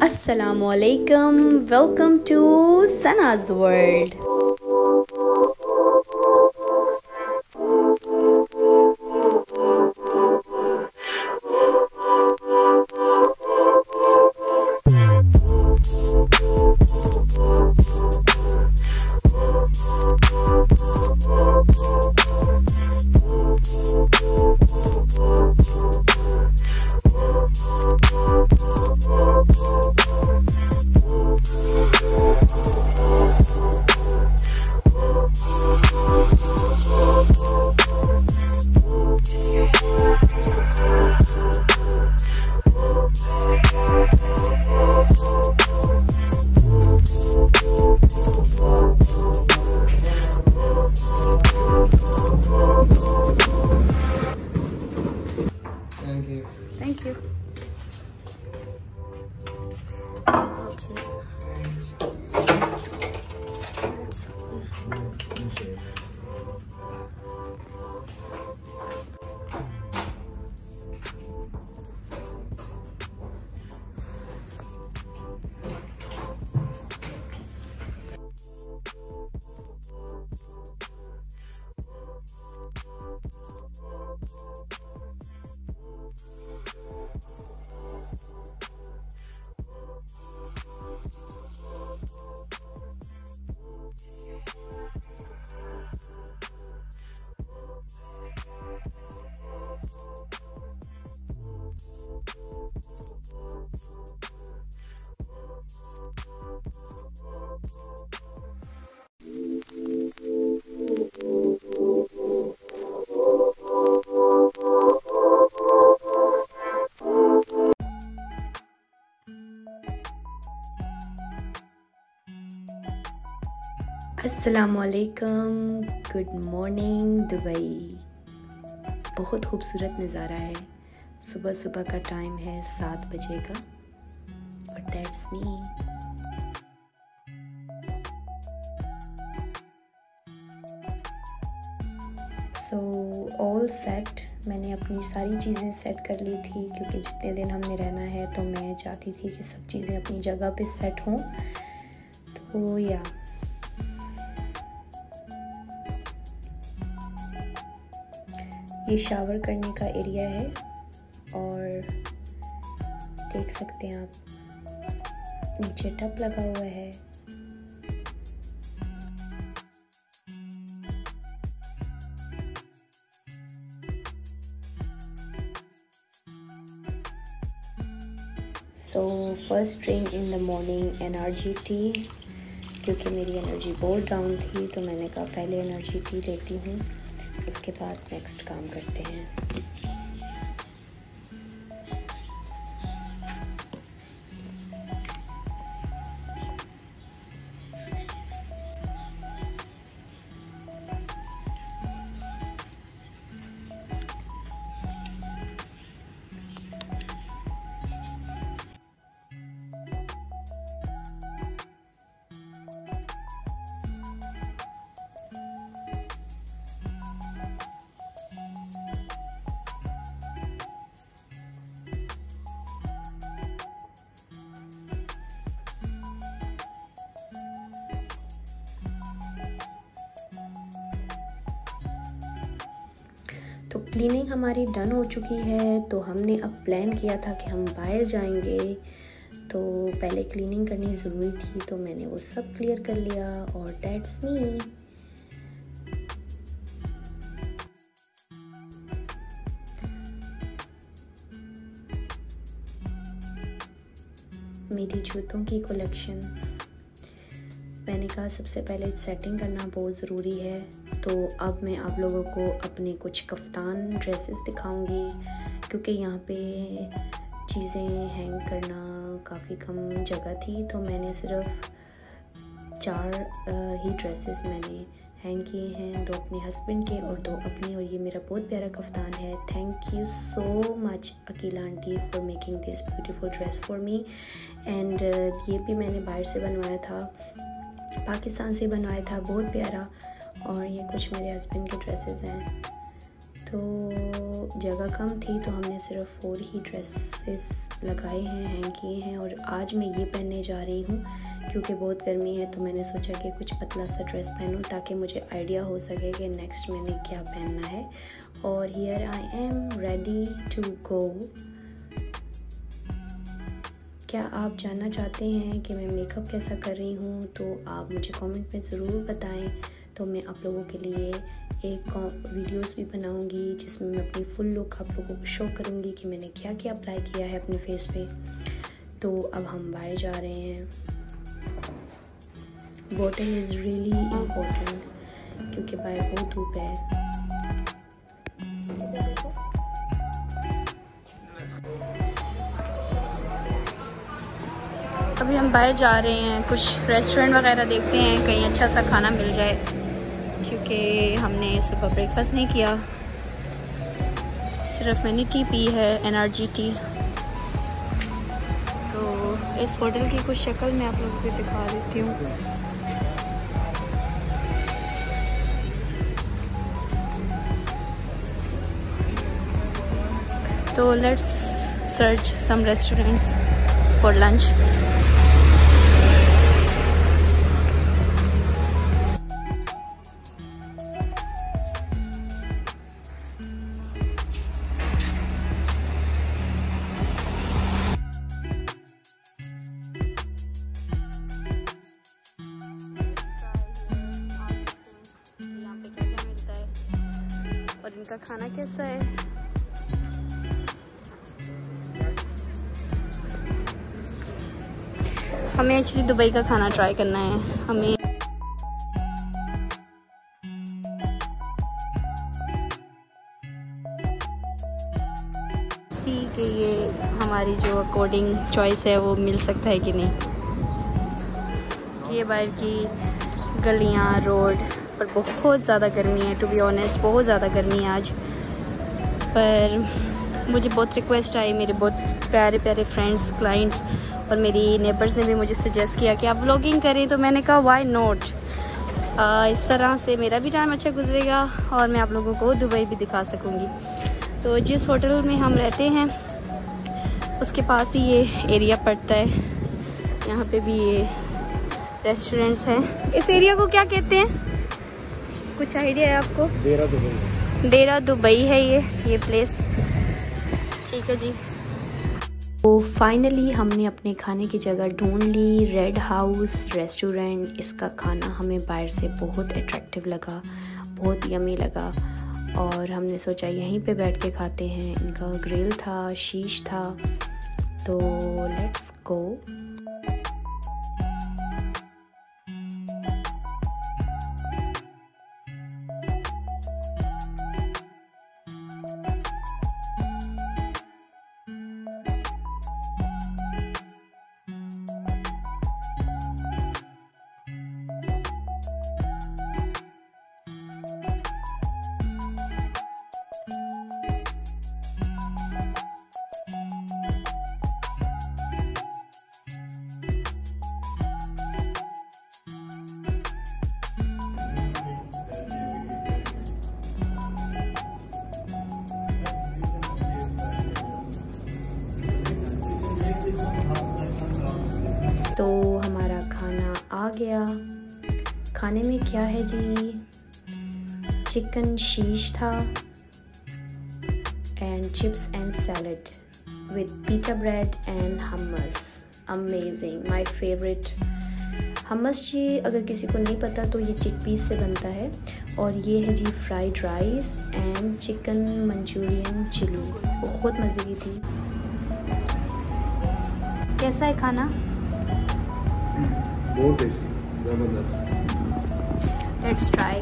Assalamualaikum, welcome to Sana's World. Thank you. Okay. अस्सलामुअलैकुम, good morning Dubai. बहुत खूबसूरत नज़ारा है। सुबह सुबह का टाइम है 7 बजे का और that's me. So all set. मैंने अपनी सारी चीज़ें सेट कर ली थी क्योंकि जितने दिन हमने रहना है तो मैं चाहती थी कि सब चीज़ें अपनी जगह पे सेट हों। तो या ये शावर करने का एरिया है और देख सकते हैं आप नीचे टब लगा हुआ है। So first drink in the morning energy T, क्योंकि मेरी एनर्जी बहुत डाउन थी तो मैंने कहा पहले एनर्जी टी लेती हूँ, उसके बाद नेक्स्ट काम करते हैं। तो क्लीनिंग हमारी डन हो चुकी है। तो हमने अब प्लान किया था कि हम बाहर जाएंगे, तो पहले क्लीनिंग करनी ज़रूरी थी तो मैंने वो सब क्लियर कर लिया और दैट्स मी। मेरी जूतों की कलेक्शन, मैंने कहा सबसे पहले सेटिंग करना बहुत ज़रूरी है। तो अब मैं आप लोगों को अपने कुछ कफ्तान ड्रेसेस दिखाऊंगी क्योंकि यहाँ पे चीज़ें हैंग करना काफ़ी कम जगह थी, तो मैंने सिर्फ 4 ही ड्रेसेस मैंने हैंग किए हैं, 2 अपने हस्बैंड के और 2 अपने। और ये मेरा बहुत प्यारा कफ्तान है। Thank you so much Akila aunty for making this beautiful dress for me. And ये भी मैंने बाहर से बनवाया था, पाकिस्तान से बनवाया था, बहुत प्यारा। और ये कुछ मेरे हस्बैंड के ड्रेसेस हैं। तो जगह कम थी तो हमने सिर्फ 4 ही ड्रेसेस लगाए हैं, हैंग किए हैं। और आज मैं ये पहनने जा रही हूँ क्योंकि बहुत गर्मी है, तो मैंने सोचा कि कुछ पतला सा ड्रेस पहनूँ ताकि मुझे आइडिया हो सके कि नेक्स्ट मैंने क्या पहनना है। और here I am ready to go. क्या आप जानना चाहते हैं कि मैं मेकअप कैसा कर रही हूँ, तो आप मुझे कमेंट में ज़रूर बताएं। तो मैं आप लोगों के लिए एक वीडियोस भी बनाऊंगी जिसमें मैं अपनी फुल लुक आप लोगों को शो करूंगी कि मैंने क्या क्या अप्लाई किया है अपने फेस पे। तो अब हम बाहर जा रहे हैं। बॉटल इज़ रियली इम्पोर्टेंट क्योंकि बाहर बहुत धूप है। अभी हम बाहर जा रहे हैं, कुछ रेस्टोरेंट वगैरह देखते हैं, कहीं अच्छा सा खाना मिल जाए क्योंकि हमने सुबह ब्रेकफास्ट नहीं किया, सिर्फ मैंने टी पी है, एनर्जी टी। तो इस होटल की कुछ शक्ल मैं आप लोगों को दिखा देती हूँ। तो let's search some restaurants for lunch. और इनका खाना कैसा है? हमें एक्चुअली दुबई का खाना ट्राई करना है। हमें सी कि ये हमारी जो अकॉर्डिंग चॉइस है वो मिल सकता है कि नहीं। ये बाहर की गलियाँ, रोड पर बहुत ज़्यादा गर्मी है, टू बी ऑनेस्ट बहुत ज़्यादा गर्मी है आज। पर मुझे बहुत रिक्वेस्ट आई, मेरे बहुत प्यारे प्यारे फ्रेंड्स, क्लाइंट्स और मेरी नेबर्स ने भी मुझे सजेस्ट किया कि आप व्लॉगिंग करें, तो मैंने कहा वाई नॉट। इस तरह से मेरा भी टाइम अच्छा गुजरेगा और मैं आप लोगों को दुबई भी दिखा सकूँगी। तो जिस होटल में हम रहते हैं उसके पास ही ये एरिया पड़ता है। यहाँ पे भी ये रेस्टोरेंट्स हैं। इस एरिया को क्या कहते हैं, कुछ आइडिया है आपको? देरा दुबई। देरा दुबई है ये प्लेस। ठीक है जी। तो फाइनली हमने अपने खाने की जगह ढूंढ ली, रेड हाउस रेस्टोरेंट। इसका खाना हमें बाहर से बहुत अट्रैक्टिव लगा, बहुत यमी लगा और हमने सोचा यहीं पे बैठ के खाते हैं। इनका ग्रिल था, शीश था। तो लेट्स गो। तो हमारा खाना आ गया। खाने में क्या है जी? चिकन शीश था and chips and salad with pita bread and hummus. Amazing, my favourite. Hummus जी अगर किसी को नहीं पता तो ये चिकपीस से बनता है। और ये है जी fried rice and chicken manchurian chilli, बहुत मज़े की थी। कैसा है खाना? बहुत टेस्टी, ज़बरदस्त। Let's try.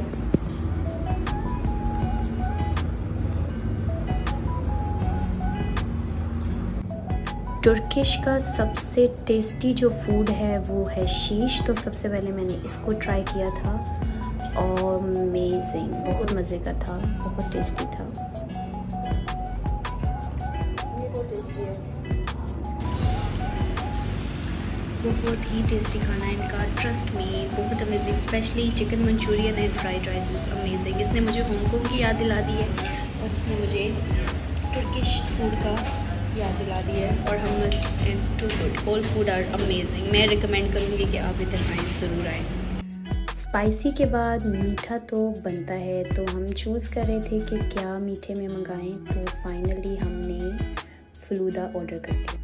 तुर्किश का सबसे टेस्टी जो फूड है वो है शीश। तो सबसे पहले मैंने इसको ट्राई किया था और अमेजिंग, बहुत मज़े का था, बहुत टेस्टी था। बहुत ही टेस्टी खाना है इनका, ट्रस्ट मी, बहुत amazing. Specially chicken Manchurian and fried rice is amazing. इसने मुझे हांगकांग की याद दिला दी है और इसने मुझे तुर्किश फूड का याद दिला दिया है। और hummus and too good, all food are amazing. मैं रिकमेंड करूँगी कि आप इधर आएँ, ज़रूर आएँ। स्पाइसी के बाद मीठा तो बनता है, तो हम चूज़ कर रहे थे कि क्या मीठे में मंगाएं, तो फाइनली हमने फलूदा ऑर्डर कर दिया।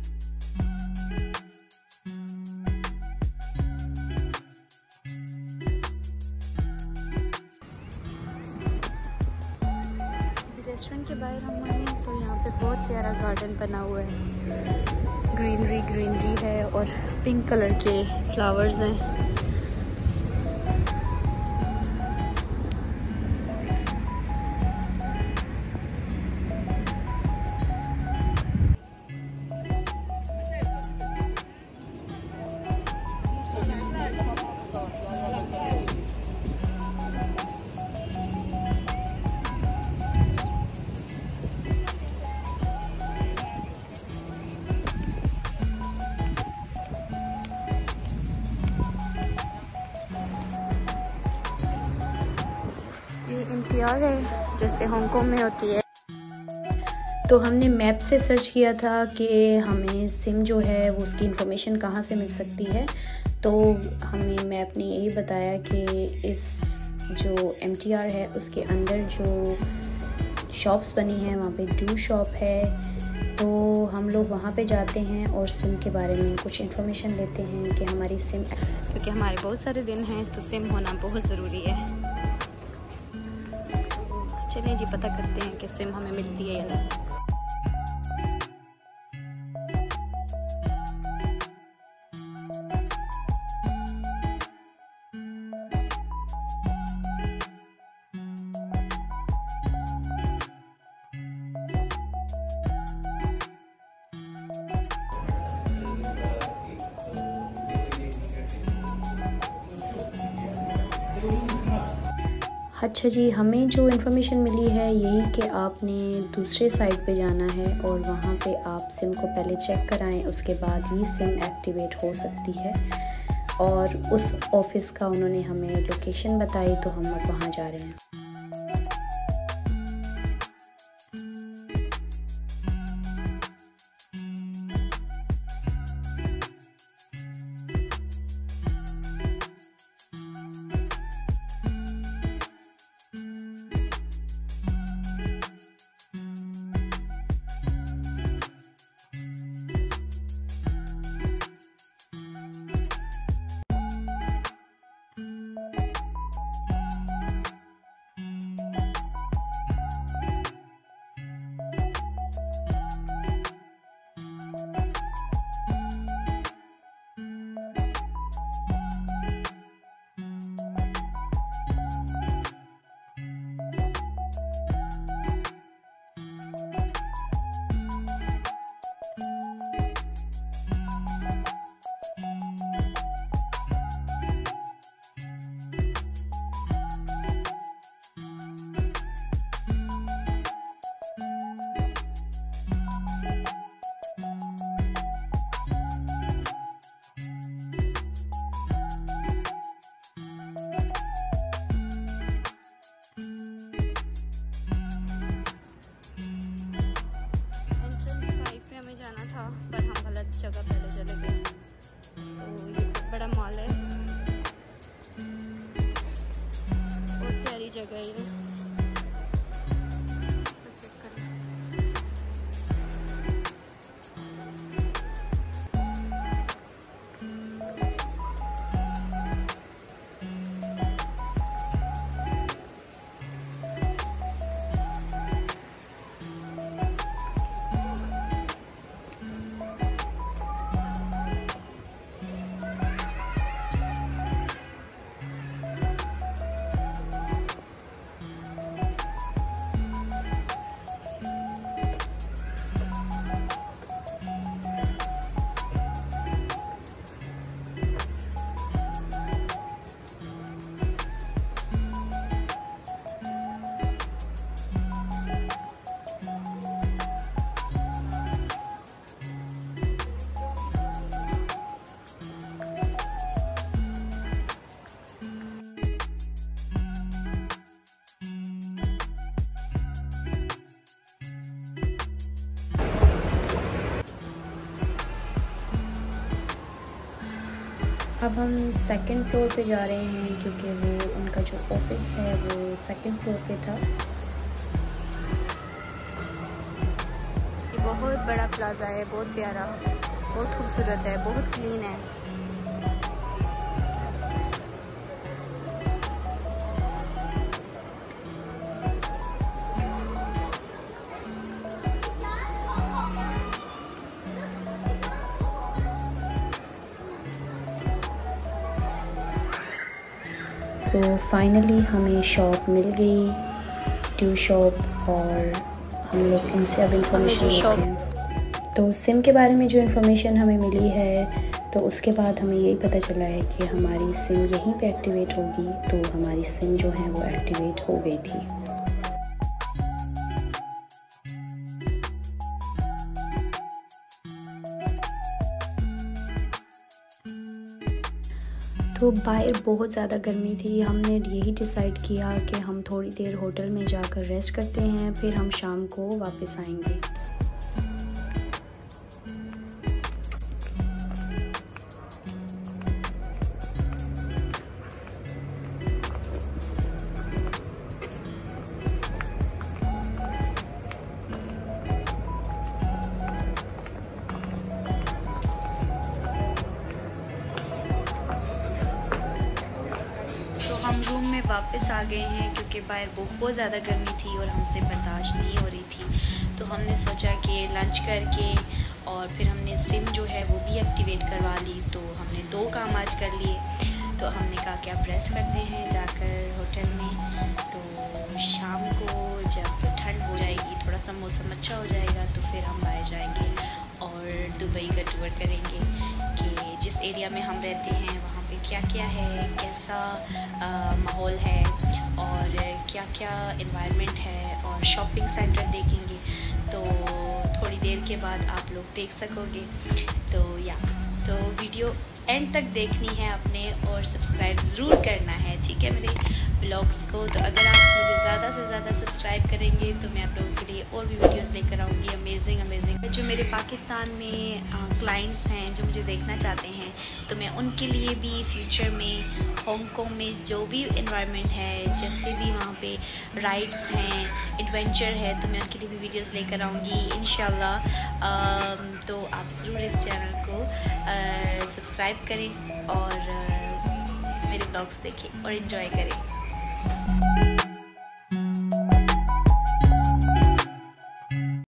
रेस्टोरेंट के बाहर हम आए तो यहाँ पे बहुत प्यारा गार्डन बना हुआ है, ग्रीनरी है और पिंक कलर के फ्लावर्स हैं। MTR है जैसे हांगकांग में होती है। तो हमने मैप से सर्च किया था कि हमें सिम जो है वो उसकी इन्फॉर्मेशन कहाँ से मिल सकती है। तो हमें मैप ने यही बताया कि इस जो MTR है उसके अंदर जो शॉप्स बनी हैं वहाँ पे डू शॉप है। तो हम लोग वहाँ पे जाते हैं और सिम के बारे में कुछ इन्फॉर्मेशन लेते हैं कि हमारी सिम, क्योंकि हमारे बहुत सारे दिन हैं तो सिम होना बहुत ज़रूरी है। चलिए जी पता करते हैं कि सिम हमें मिलती है या नहीं। अच्छा जी, हमें जो इन्फॉर्मेशन मिली है यही कि आपने दूसरे साइट पे जाना है और वहाँ पे आप सिम को पहले चेक कराएं, उसके बाद ही सिम एक्टिवेट हो सकती है। और उस ऑफ़िस का उन्होंने हमें लोकेशन बताई तो हम अब वहाँ जा रहे हैं। अब हम सेकंड फ्लोर पे जा रहे हैं क्योंकि वो उनका जो ऑफिस है वो सेकंड फ्लोर पे था। ये बहुत बड़ा प्लाजा है, बहुत प्यारा, बहुत खूबसूरत है, बहुत क्लीन है। तो फाइनली हमें शॉप मिल गई, ट्यू शॉप, और हम लोग उनसे अब इंफॉर्मेशन लेते हैं। तो सिम के बारे में जो इन्फॉर्मेशन हमें मिली है तो उसके बाद हमें यही पता चला है कि हमारी सिम यहीं पे एक्टिवेट होगी। तो हमारी सिम जो है वो एक्टिवेट हो गई थी। तो बाहर बहुत ज़्यादा गर्मी थी। हमने यही डिसाइड किया कि हम थोड़ी देर होटल में जाकर रेस्ट करते हैं, फिर हम शाम को वापस आएंगे। हम रूम में वापस आ गए हैं क्योंकि बाहर बहुत ज़्यादा गर्मी थी और हमसे बर्दाश्त नहीं हो रही थी। तो हमने सोचा कि लंच करके और फिर हमने सिम जो है वो भी एक्टिवेट करवा ली। तो हमने 2 काम आज कर लिए। तो हमने कहा कि आप रेस्ट करते हैं जाकर होटल में। तो शाम को जब ठंड हो जाएगी, थोड़ा सा मौसम अच्छा हो जाएगा, तो फिर हम बाहर जाएंगे और दुबई का टूर करेंगे कि जिस एरिया में हम रहते हैं वहाँ पे क्या क्या है, कैसा माहौल है और क्या क्या एनवायरनमेंट है, और शॉपिंग सेंटर देखेंगे। तो थोड़ी देर के बाद आप लोग देख सकोगे। तो वीडियो एंड तक देखनी है आपने और सब्सक्राइब ज़रूर करना है, ठीक है, मेरे ब्लॉग्स को। तो अगर आप मुझे ज़्यादा से ज़्यादा सब्सक्राइब करेंगे तो मैं आप लोगों के लिए और भी वीडियोस लेकर आऊँगी अमेजिंग। जो मेरे पाकिस्तान में क्लाइंट्स हैं जो मुझे देखना चाहते हैं, तो मैं उनके लिए भी फ्यूचर में हांगकांग में जो भी एनवायरनमेंट है, जैसे भी वहाँ पे राइड्स हैं, एडवेंचर है, तो मैं उनके लिए भी वीडियोस लेकर आऊँगी इंशाल्लाह। तो आप ज़रूर इस चैनल को सब्सक्राइब करें और मेरे ब्लॉग्स देखें और एंजॉय करें।